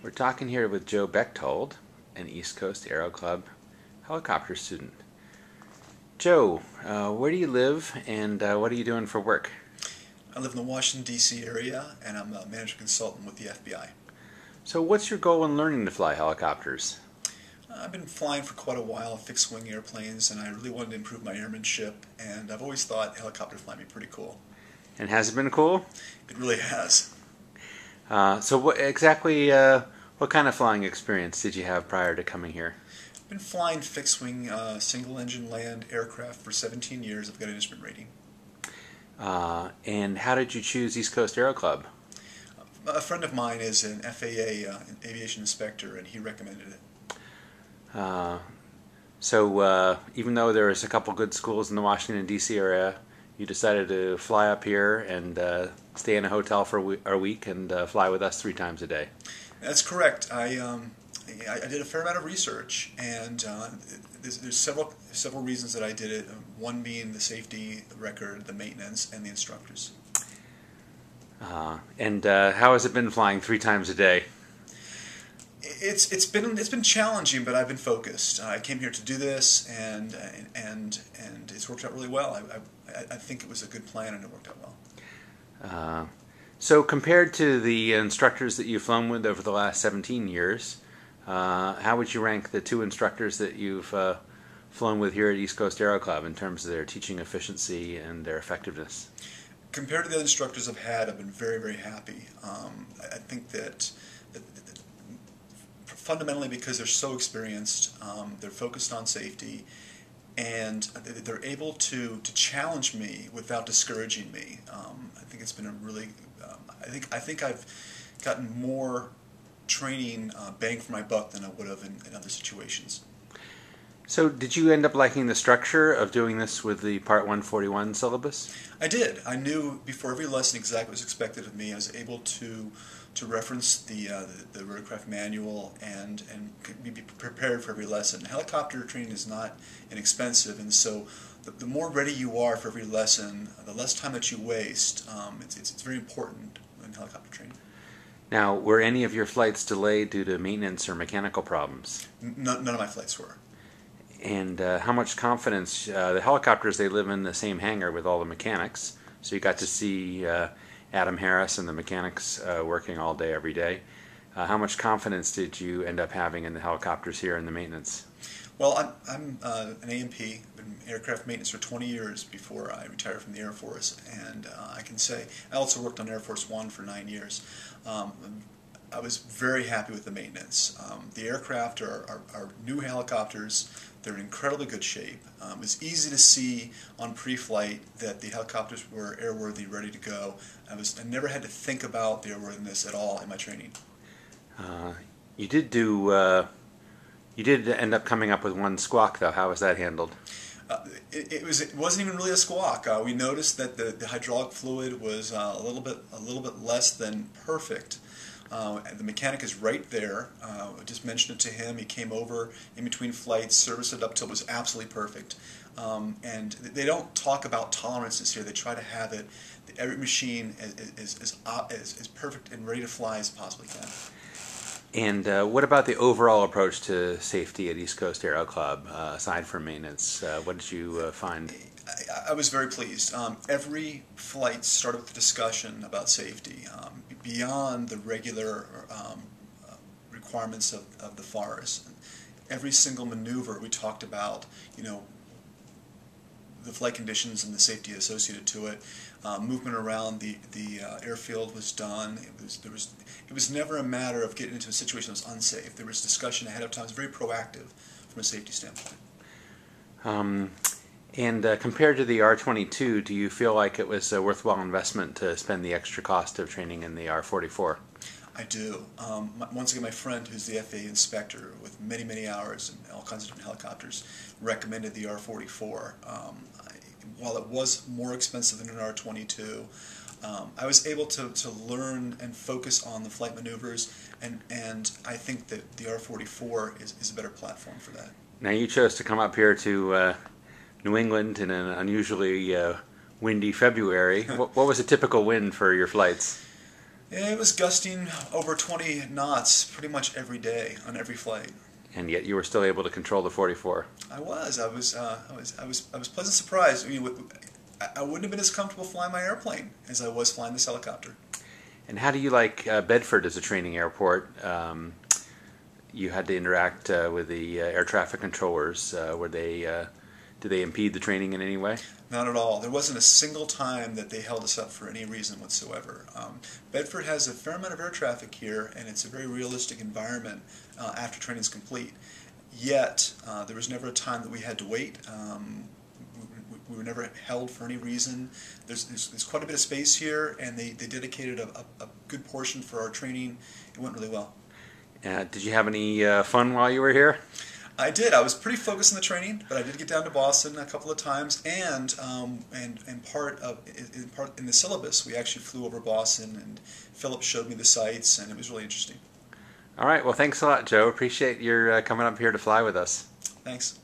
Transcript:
We're talking here with Joe Bechtold, an East Coast Aero Club helicopter student. Joe, where do you live and what are you doing for work? I live in the Washington, D.C. area, and I'm a management consultant with the FBI. So what's your goal in learning to fly helicopters? I've been flying for quite a while, fixed-wing airplanes, and I really wanted to improve my airmanship, and I've always thought helicopter flying would be pretty cool. And has it been cool? It really has. So what kind of flying experience did you have prior to coming here? I've been flying fixed-wing single-engine land aircraft for 17 years. I've got an instrument rating. And how did you choose East Coast Aero Club? A friend of mine is an FAA aviation inspector, and he recommended it. So even though there's a couple good schools in the Washington, D.C. area, you decided to fly up here and stay in a hotel for a week and fly with us 3 times a day. That's correct. I did a fair amount of research, and there's several reasons that I did it. One being the safety record, the maintenance, and the instructors. And how has it been flying 3 times a day? It's been challenging, but I've been focused. I came here to do this, and it's worked out really well. I think it was a good plan, and it worked out well. So compared to the instructors that you've flown with over the last 17 years, how would you rank the 2 instructors that you've flown with here at East Coast Aero Club in terms of their teaching efficiency and their effectiveness? Compared to the other instructors I've had, I've been very, very happy. I think that fundamentally because they're so experienced, they're focused on safety, and they're able to challenge me without discouraging me. I think it's been a really, I think I've gotten more training bang for my buck than I would have in other situations. So did you end up liking the structure of doing this with the Part 141 syllabus? I did. I knew before every lesson exactly what was expected of me. I was able to reference the rotorcraft manual and be prepared for every lesson. Helicopter training is not inexpensive, and so the more ready you are for every lesson, the less time that you waste. It's very important in helicopter training. Now, were any of your flights delayed due to maintenance or mechanical problems? None of my flights were. And how much confidence, the helicopters, they live in the same hangar with all the mechanics, so you got to see Adam Harris and the mechanics working all day, every day. How much confidence did you end up having in the helicopters here in the maintenance? Well, I'm an A&P. I've been aircraft maintenance for 20 years before I retired from the Air Force, and I can say I also worked on Air Force One for 9 years. I was very happy with the maintenance. The aircraft are new helicopters. They're in incredibly good shape. It was easy to see on pre-flight that the helicopters were airworthy, ready to go. I never had to think about the airworthiness at all in my training. You did end up coming up with one squawk, though. How was that handled? It wasn't even really a squawk. We noticed that the hydraulic fluid was a little bit less than perfect. The mechanic is right there. I just mentioned it to him. He came over in between flights, serviced it up till it was absolutely perfect. And they don't talk about tolerances here. They try to have it. Every machine is perfect and ready to fly as possibly can. And what about the overall approach to safety at East Coast Aero Club, aside from maintenance? What did you find? I was very pleased. Every flight started with a discussion about safety, beyond the regular requirements of the FARs. Every single maneuver we talked about, the flight conditions and the safety associated to it. Movement around the airfield was done. It was never a matter of getting into a situation that was unsafe. There was discussion ahead of time. It was very proactive from a safety standpoint. And compared to the R-22, do you feel like it was a worthwhile investment to spend the extra cost of training in the R-44? I do. Once again, my friend, who's the FAA inspector with many, many hours and all kinds of different helicopters, recommended the R-44. While it was more expensive than an R-22, I was able to learn and focus on the flight maneuvers, and I think that the R-44 is a better platform for that. Now, you chose to come up here to New England in an unusually windy February. What was a typical wind for your flights? It was gusting over 20 knots pretty much every day on every flight. And yet you were still able to control the 44. I was pleasantly surprised. I mean, I wouldn't have been as comfortable flying my airplane as I was flying this helicopter. And how do you like Bedford as a training airport? You had to interact with the air traffic controllers. Did they impede the training in any way? Not at all. There wasn't a single time that they held us up for any reason whatsoever. Bedford has a fair amount of air traffic here, and it's a very realistic environment after training is complete. Yet, there was never a time that we had to wait. We were never held for any reason. There's quite a bit of space here, and they dedicated a good portion for our training. It went really well. Did you have any fun while you were here? I did. I was pretty focused on the training, but I did get down to Boston a couple of times, and part in the syllabus, we actually flew over Boston, and Philip showed me the sights, and it was really interesting. All right. Well, thanks a lot, Joe. Appreciate your coming up here to fly with us. Thanks.